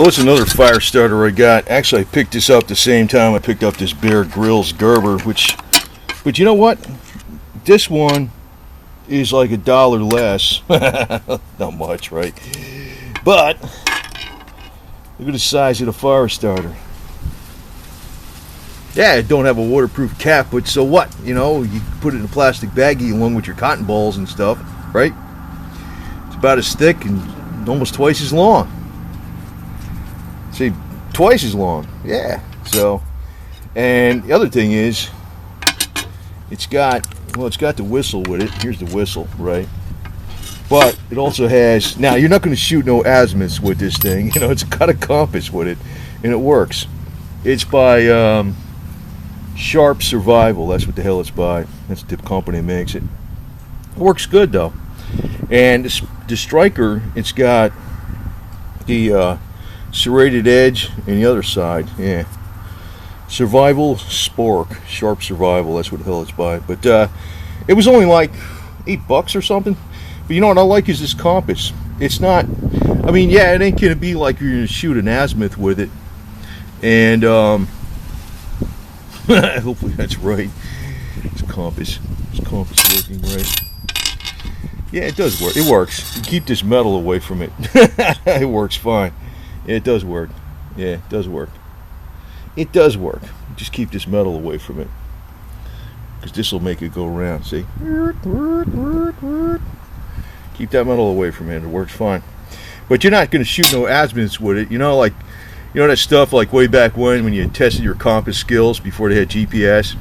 Well, it's another fire starter I got. Actually, I picked this up the same time I picked up this Grylls Gerber, but you know what? This one is like $1 less. Not much, right? But look at the size of the fire starter. Yeah, it don't have a waterproof cap, but so what? You know, you put it in a plastic baggie along with your cotton balls and stuff, right? It's about as thick and almost twice as long. See, twice as long. Yeah. So, and the other thing is, it's got the whistle with it. Here's the whistle, right? But it also has, now you're not going to shoot no azimuths with this thing. You know, it's got a compass with it, and it works. It's by Sharp Survival. That's what the hell it's by. That's the company that makes it. It works good though. And the striker, it's got the serrated edge and the other side. Yeah. Survival Spork. Sharp Survival. That's what the hell it's by. But it was only like $8 or something. But you know what I like is this compass. It's not, I mean, yeah, it ain't gonna be like you're gonna shoot an azimuth with it. And hopefully that's right. This compass working right. Yeah, it does work. It works. You keep this metal away from it. It works fine. Yeah, it does work. Yeah, it does work. It does work. Just keep this metal away from it, because this will make it go around. See? Keep that metal away from it. It works fine. But you're not going to shoot no azimuths with it. You know, like, you know that stuff like way back when you tested your compass skills before they had GPS,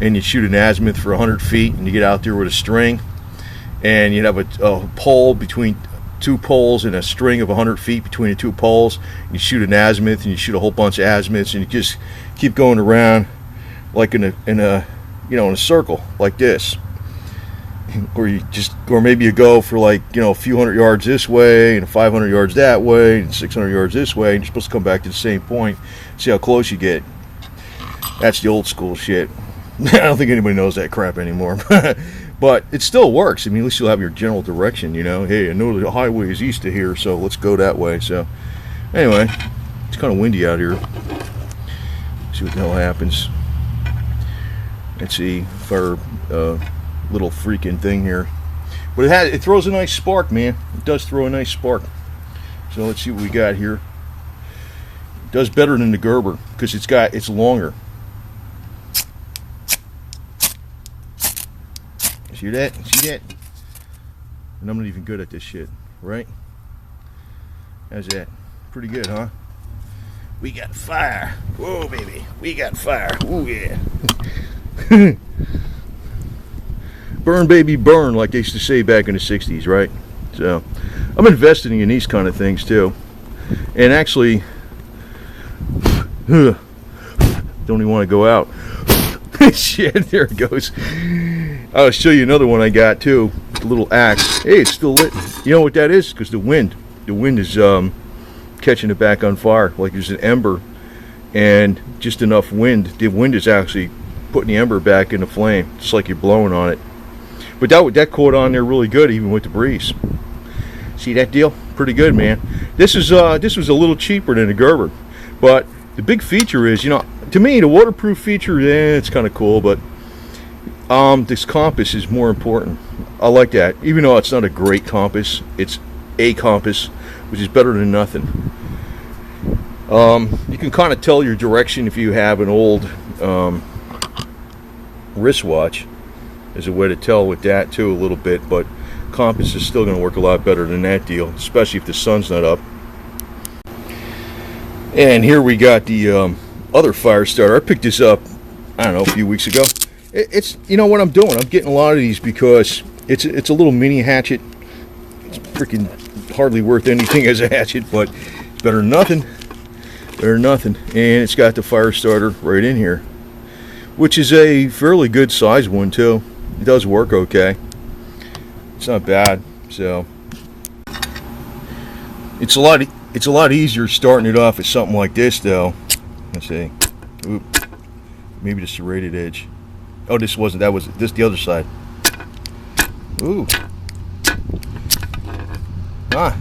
and you shoot an azimuth for 100 feet, and you get out there with a string, and you have a pole between two poles and a string of 100 feet between the two poles. You shoot an azimuth, and you shoot a whole bunch of azimuths, and you just keep going around like in a circle like this. Or maybe you go for like, you know, a few hundred yards this way and 500 yards that way and 600 yards this way, and you're supposed to come back to the same point, see how close you get. That's the old school shit. I don't think anybody knows that crap anymore. But it still works. I mean, at least you'll have your general direction, you know. Hey, I know the highway is east of here, so let's go that way. So anyway, it's kind of windy out here. See what the hell happens. Let's see if our little freaking thing here, but it throws a nice spark, man. It does throw a nice spark. So let's see what we got here. It does better than the Gerber because it's longer. See that? See that? And I'm not even good at this shit, right? How's that? Pretty good, huh? We got fire. Whoa, baby. We got fire. Oh, yeah. Burn, baby, burn, like they used to say back in the 60s, right? So, I'm investing in these kind of things, too. And actually, don't even want to go out. Shit, there it goes. I'll show you another one I got, too. A little axe. Hey, it's still lit. You know what that is? Because the wind is catching it back on fire. Like there's an ember and just enough wind. The wind is actually putting the ember back in the flame. It's like you're blowing on it. But that caught on there really good, even with the breeze. See that deal? Pretty good, man. This was a little cheaper than the Gerber, but the big feature is, you know, to me the waterproof feature, it's kind of cool, but this compass is more important. I like that, even though it's not a great compass. It's a compass, which is better than nothing. You can kind of tell your direction if you have an old wristwatch. There's a way to tell with that too, a little bit, but compass is still going to work a lot better than that deal, especially if the sun's not up. And here we got the other fire starter. I picked this up, I don't know, a few weeks ago. It's, you know what I'm doing? I'm getting a lot of these because it's a little mini hatchet. It's freaking hardly worth anything as a hatchet, but it's better than nothing. Better than nothing. And it's got the fire starter right in here, which is a fairly good size one too. It does work okay. It's not bad. So it's a lot easier starting it off with something like this though. Let's see. Oop. Maybe the serrated edge. Oh, this wasn't. That was this the other side. Ooh. Ah.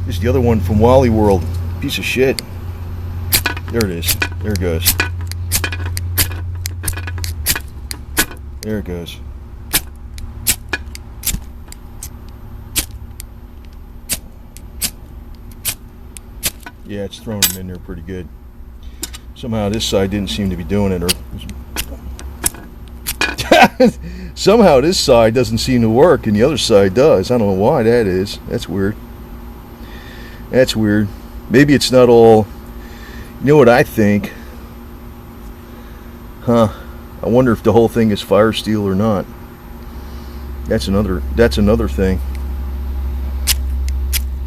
This is the other one from Wally World. Piece of shit. There it is. There it goes. There it goes. Yeah, it's throwing them in there pretty good. Somehow this side didn't seem to be doing it, or somehow this side doesn't seem to work and the other side does. I don't know why that is. That's weird. That's weird. Maybe it's not all. You know what I think? Huh. I wonder if the whole thing is fire steel or not. That's another thing.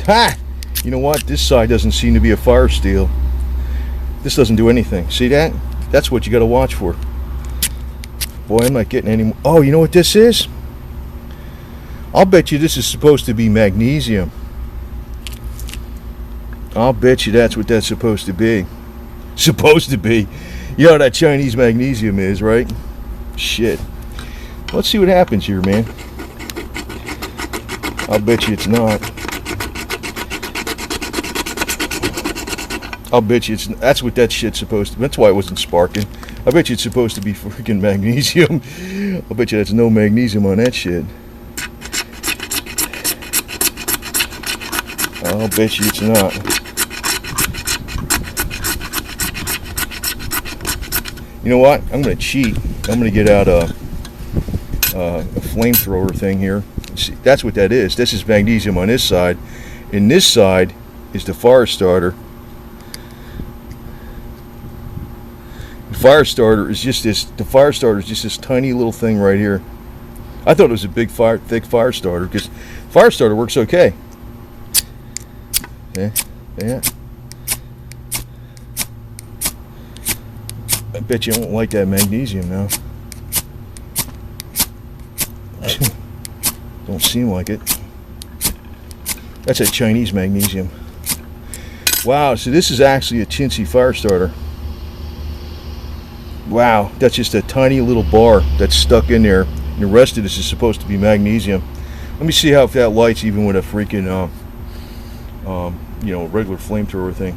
Ha! You know what? This side doesn't seem to be a fire steel. This doesn't do anything. See that? That's what you got to watch for. Boy, I'm not getting any more. Oh, you know what this is? I'll bet you this is supposed to be magnesium. I'll bet you that's what that's supposed to be. Supposed to be. You know what that Chinese magnesium is, right? Shit. Let's see what happens here, man. I'll bet you it's not. I'll bet you that's what that shit's supposed to be. That's why it wasn't sparking. I bet you it's supposed to be freaking magnesium. I'll bet you there's no magnesium on that shit. I'll bet you it's not. You know what? I'm going to cheat. I'm going to get out a flamethrower thing here. See, that's what that is. This is magnesium on this side. And this side is the fire starter. The fire starter is just this. The fire starter is just this tiny little thing right here. I thought it was a big thick fire starter because fire starter works okay. Yeah, yeah. I bet you won't like that magnesium now. Don't seem like it. That's a Chinese magnesium. Wow, so this is actually a chintzy fire starter. Wow, that's just a tiny little bar that's stuck in there. And the rest of this is supposed to be magnesium. Let me see how if that lights even with a freaking, you know, regular flamethrower thing.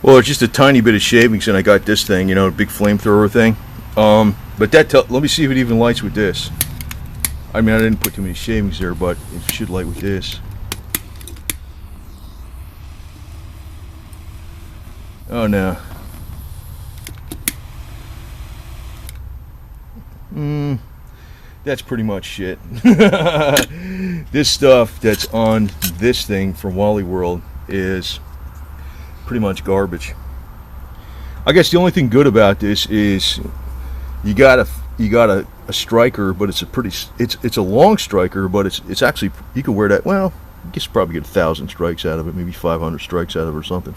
Well, it's just a tiny bit of shavings, and I got this thing, you know, a big flamethrower thing. But that, let me see if it even lights with this. I mean, I didn't put too many shavings there, but it should light with this. Oh no. That's pretty much shit. This stuff that's on this thing from Wally World is pretty much garbage. I guess the only thing good about this is you got a striker, but it's a pretty it's a long striker, but it's actually, you can wear that. Well, I guess you probably get 1,000 strikes out of it, maybe 500 strikes out of it or something.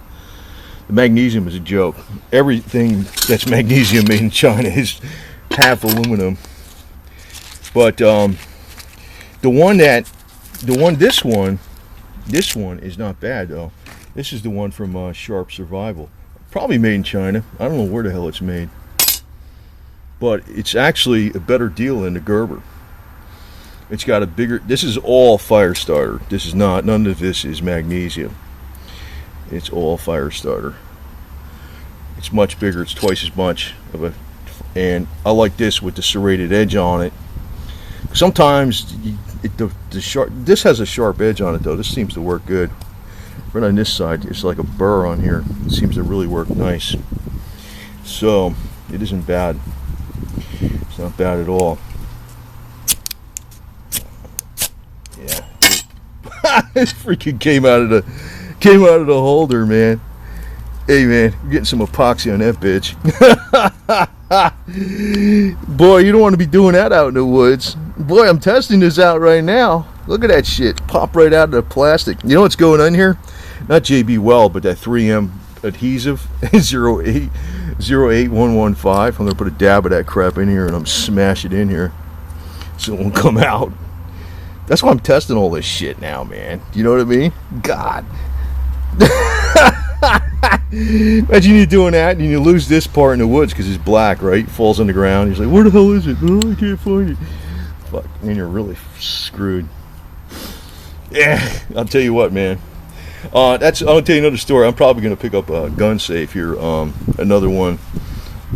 The magnesium is a joke. Everything that's magnesium made in China is half aluminum. But this one is not bad though. This is the one from Sharp Survival. Probably made in China. I don't know where the hell it's made. But it's actually a better deal than the Gerber. It's got a bigger, this is all fire starter. This is not, none of this is magnesium. It's all fire starter. It's much bigger, it's twice as much of a, and I like this with the serrated edge on it. Sometimes this has a sharp edge on it though. This seems to work good. Right on this side, it's like a burr on here. It seems to really work nice. So it isn't bad. It's not bad at all. Yeah. It freaking came out of the holder, man. Hey man, you're getting some epoxy on that bitch. Boy, you don't want to be doing that out in the woods. Boy, I'm testing this out right now. Look at that shit. Pop right out of the plastic. You know what's going on here? Not JB Weld, but that 3M adhesive 08115. I'm going to put a dab of that crap in here and I'm smash it in here so it won't come out. That's why I'm testing all this shit now, man. You know what I mean? God. Imagine you doing that and you lose this part in the woods because it's black, right? It falls on the ground. He's like, where the hell is it? Oh, I can't find it. Fuck, and you're really screwed. Yeah, I'll tell you what, man. I'll tell you another story. I'm probably gonna pick up a gun safe here. Another one.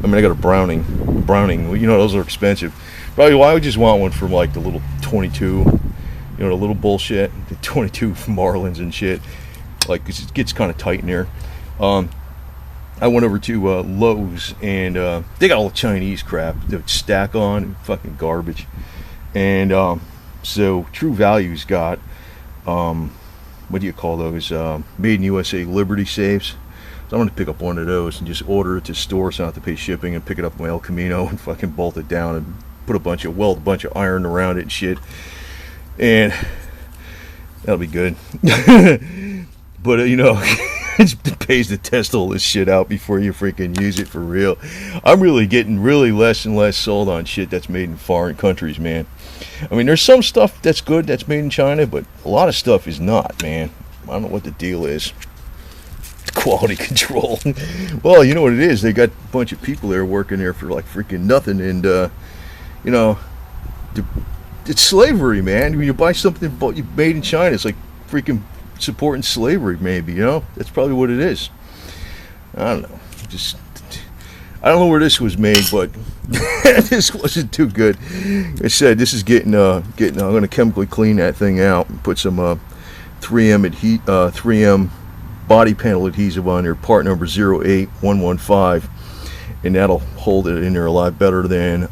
I mean, I got a Browning. Well, you know, those are expensive. Probably why I would just want one from like the little 22. You know, the little bullshit, the 22 Marlins and shit. Like, 'cause it gets kind of tight in there. I went over to Lowe's, and they got all the Chinese crap that stack on, fucking garbage. And so True Value's got, what do you call those? Made in USA Liberty safes. So I'm going to pick up one of those and just order it to store so I don't have to pay shipping, and pick it up from El Camino and fucking bolt it down and weld a bunch of iron around it and shit. And that'll be good. But, you know, it pays to test all this shit out before you freaking use it for real. I'm really getting less and less sold on shit that's made in foreign countries, man. I mean, there's some stuff that's good that's made in China, but a lot of stuff is not, man. I don't know what the deal is. Quality control. Well, you know what it is. They got a bunch of people there working there for like freaking nothing, and you know, it's slavery, man. When you buy something made in China, it's like freaking supporting slavery, maybe. You know, that's probably what it is. I don't know. I don't know where this was made, but this wasn't too good. I said this is getting. I'm going to chemically clean that thing out and put some 3M body panel adhesive on there, part number 08115, and that'll hold it in there a lot better than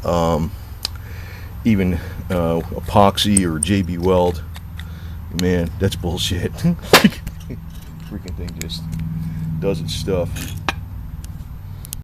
even epoxy or JB Weld. Man, that's bullshit. Freaking thing just does its stuff.